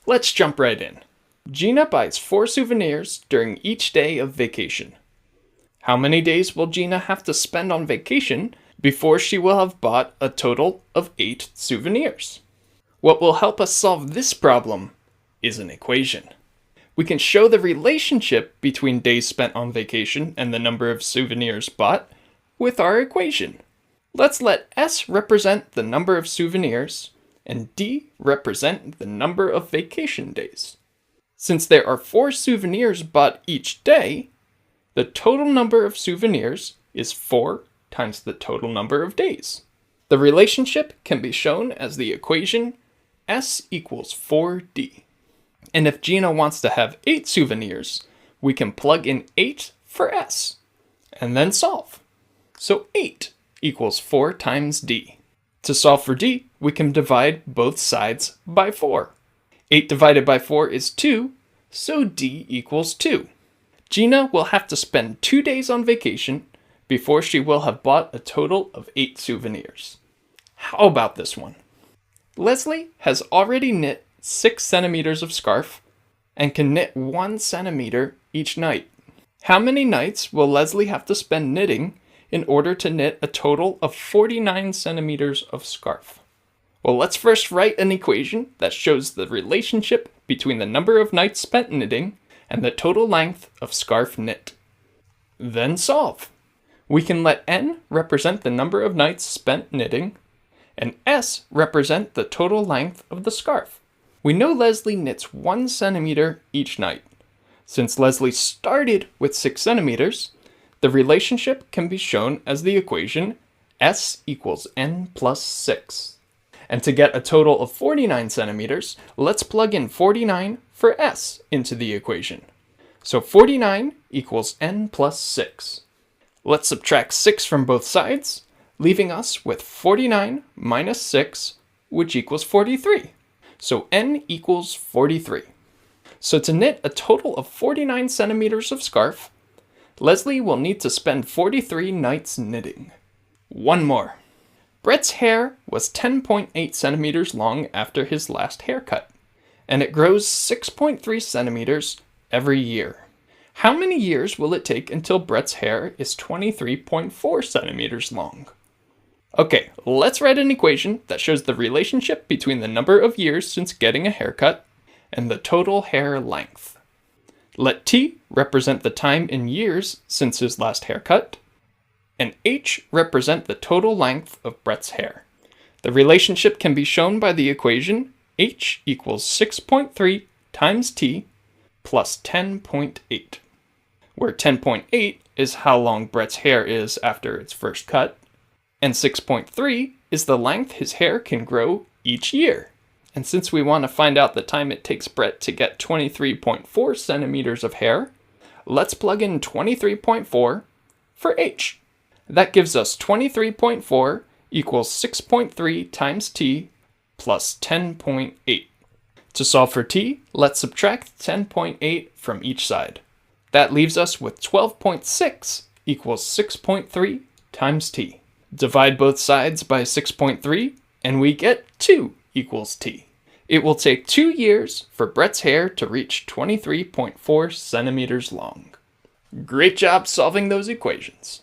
Let's jump right in. Gina buys 4 souvenirs during each day of vacation. How many days will Gina have to spend on vacation before she will have bought a total of 8 souvenirs? What will help us solve this problem is an equation. We can show the relationship between days spent on vacation and the number of souvenirs bought with our equation. Let's let S represent the number of souvenirs and D represent the number of vacation days. Since there are 4 souvenirs bought each day, the total number of souvenirs is 4 times the total number of days. The relationship can be shown as the equation S equals 4D. And if Gina wants to have 8 souvenirs, we can plug in 8 for S, and then solve. So 8 equals 4 times D. To solve for D, we can divide both sides by 4. 8 divided by 4 is 2, so D equals 2. Gina will have to spend 2 days on vacation before she will have bought a total of 8 souvenirs. How about this one? Leslie has already knit 6 centimeters of scarf and can knit 1 centimeter each night. How many nights will Leslie have to spend knitting in order to knit a total of 49 centimeters of scarf? Well, let's first write an equation that shows the relationship between the number of nights spent knitting and the total length of scarf knit. Then solve. We can let N represent the number of nights spent knitting and S represent the total length of the scarf. We know Leslie knits 1 centimeter each night. Since Leslie started with 6 centimeters, the relationship can be shown as the equation S equals N plus 6. And to get a total of 49 centimeters, let's plug in 49 for S into the equation. So 49 equals N plus 6. Let's subtract 6 from both sides, leaving us with 49 minus 6, which equals 43. So N equals 43. So to knit a total of 49 centimeters of scarf, Leslie will need to spend 43 nights knitting. One more. Brett's hair was 10.8 centimeters long after his last haircut, and it grows 6.3 centimeters every year. How many years will it take until Brett's hair is 23.4 centimeters long? Okay, let's write an equation that shows the relationship between the number of years since getting a haircut and the total hair length. Let T represent the time in years since his last haircut, and H represent the total length of Brett's hair. The relationship can be shown by the equation H equals 6.3 times T plus 10.8, where 10.8 is how long Brett's hair is after its first cut, and 6.3 is the length his hair can grow each year. And since we want to find out the time it takes Brett to get 23.4 centimeters of hair, let's plug in 23.4 for H. That gives us 23.4 equals 6.3 times T plus 10.8. To solve for T, let's subtract 10.8 from each side. That leaves us with 12.6 equals 6.3 times T. Divide both sides by 6.3 and we get 2 equals T. It will take 2 years for Brett's hair to reach 23.4 centimeters long. Great job solving those equations.